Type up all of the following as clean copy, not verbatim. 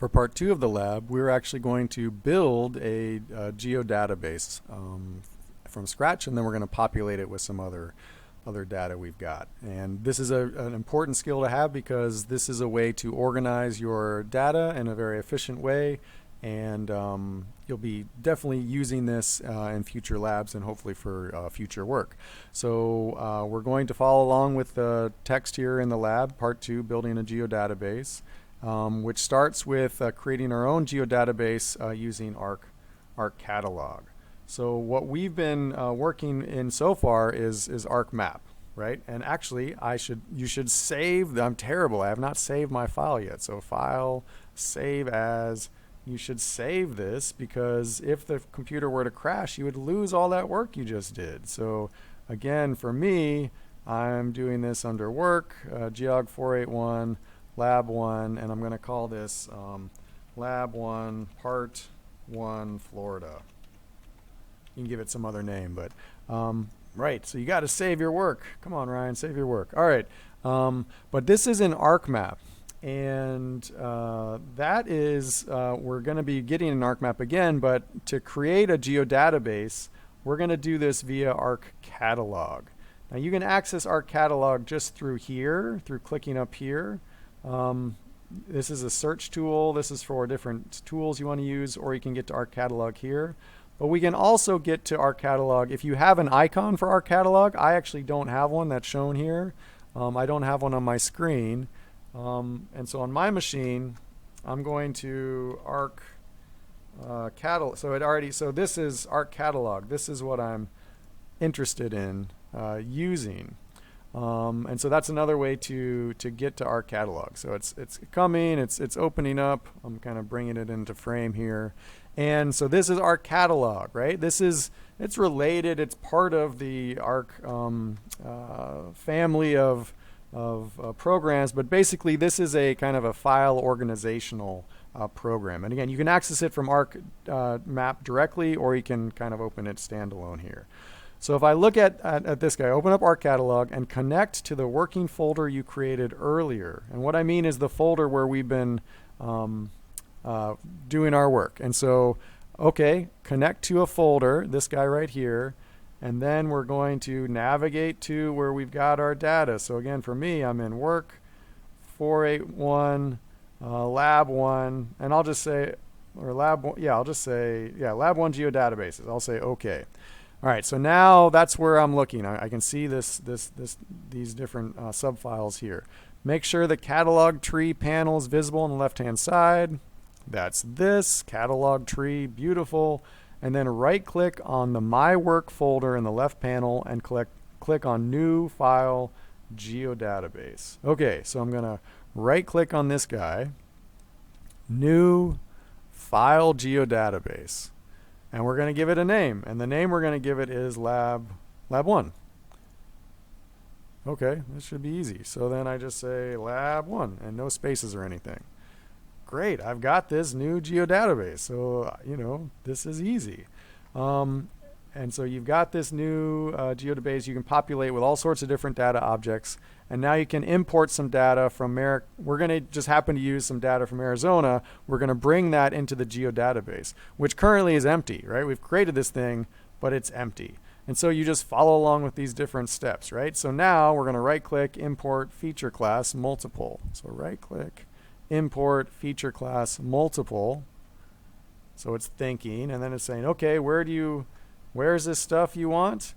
For part 2 of the lab, we're actually going to build a geodatabase from scratch, and then we're going to populate it with some other data we've got. And this is an important skill to have because this is a way to organize your data in a very efficient way, and you'll be definitely using this in future labs and hopefully for future work. So we're going to follow along with the text here in the lab, part 2, building a geodatabase. Which starts with creating our own geodatabase using Arc Catalog. So what we've been working in so far is ArcMap, right? And actually, you should save. I'm terrible. I have not saved my file yet. So File, Save As. You should save this because if the computer were to crash, you would lose all that work you just did. So again, for me, I'm doing this under Work, Geog 481. Lab 1, and I'm going to call this Lab 1 Part 1 Florida. You can give it some other name, but right, so you got to save your work. Come on, Ryan, save your work. All right, but this is in ArcMap, and that is, we're going to be getting an ArcMap again, but to create a geodatabase, we're going to do this via Arc Catalog. Now you can access Arc Catalog just through here, through clicking up here. This is a search tool. This is for different tools you want to use, or you can get to Arc Catalog here. But we can also get to Arc Catalog if you have an icon for Arc Catalog. I actually don't have one that's shown here. I don't have one on my screen. And so on my machine, I'm going to Arc Catalog. So this is Arc Catalog. This is what I'm interested in using. And so that's another way to get to Arc Catalog. So it's coming, it's opening up. I'm kind of bringing it into frame here. And so this is Arc Catalog, right? It's related. It's part of the Arc family of programs, but basically this is a kind of a file organizational program. And again, you can access it from ArcMap directly, or you can kind of open it standalone here. So if I look at this guy, open up Arc Catalog and connect to the working folder you created earlier. And what I mean is the folder where we've been doing our work. And so, okay, connect to a folder, this guy right here, and then we're going to navigate to where we've got our data. So again, for me, I'm in Work, 481, Lab 1, and I'll just say, or Lab 1, yeah, I'll just say, yeah, Lab 1 Geodatabases. I'll say okay. All right, so now that's where I'm looking. I can see these different subfiles here. Make sure the catalog tree panel is visible on the left-hand side. That's this catalog tree, beautiful. And then right-click on the My Work folder in the left panel and click on New File Geodatabase. Okay, so I'm going to right-click on this guy, New File Geodatabase. And we're going to give it a name. And the name we're going to give it is Lab 1. Okay, this should be easy. So then I just say Lab 1 and no spaces or anything. Great, I've got this new geodatabase. So, this is easy. And so you've got this new geodatabase you can populate with all sorts of different data objects. And now you can import some data from we're going to just happen to use some data from Arizona. We're going to bring that into the geodatabase, which currently is empty, right? We've created this thing, but it's empty. And so you just follow along with these different steps, right? So now we're going to right-click, import feature class multiple. So right-click, import feature class multiple. So it's thinking, and then it's saying, okay, where's this stuff you want?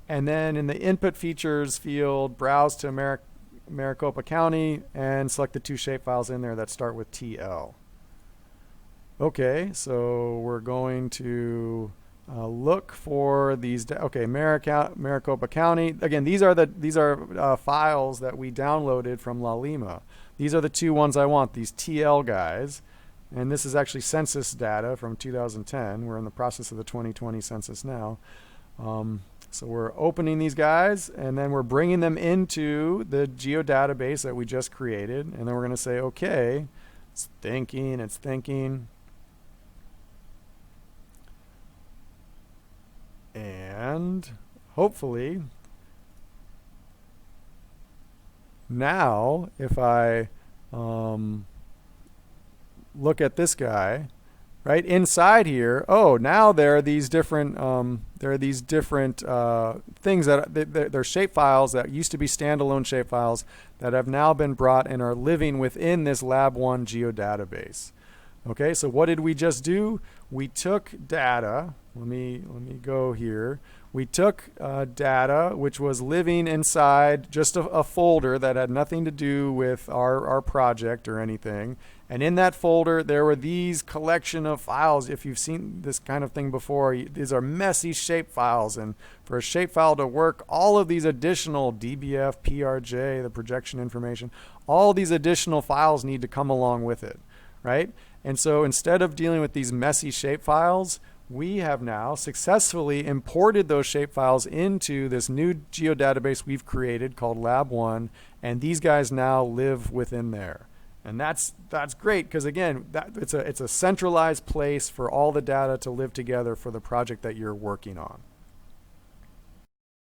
And then in the input features field, browse to Maricopa County and select the 2 shapefiles in there that start with TL. Okay, so we're going to look for these. Okay, Maricopa County. Again, these are files that we downloaded from La Lima. These are the 2 ones I want. These TL guys. And this is actually census data from 2010. We're in the process of the 2020 census now. So we're opening these guys, and then we're bringing them into the geodatabase that we just created. And then we're going to say, okay, it's thinking. And hopefully, now if I look at this guy, right inside here. Oh, now there are these different things that they're shapefiles that used to be standalone shapefiles that have now been brought and are living within this Lab 1 geodatabase. Okay, so what did we just do? We took data. Let me go here. We took data which was living inside just a folder that had nothing to do with our project or anything. And in that folder, there were these collection of files. If you've seen this kind of thing before, these are messy shape files. And for a shapefile to work, all of these additional DBF, PRJ, the projection information, all these additional files need to come along with it, right? And so instead of dealing with these messy shapefiles, we have now successfully imported those shapefiles into this new geodatabase we've created called Lab 1, and these guys now live within there. And that's great because, again, it's a centralized place for all the data to live together for the project that you're working on.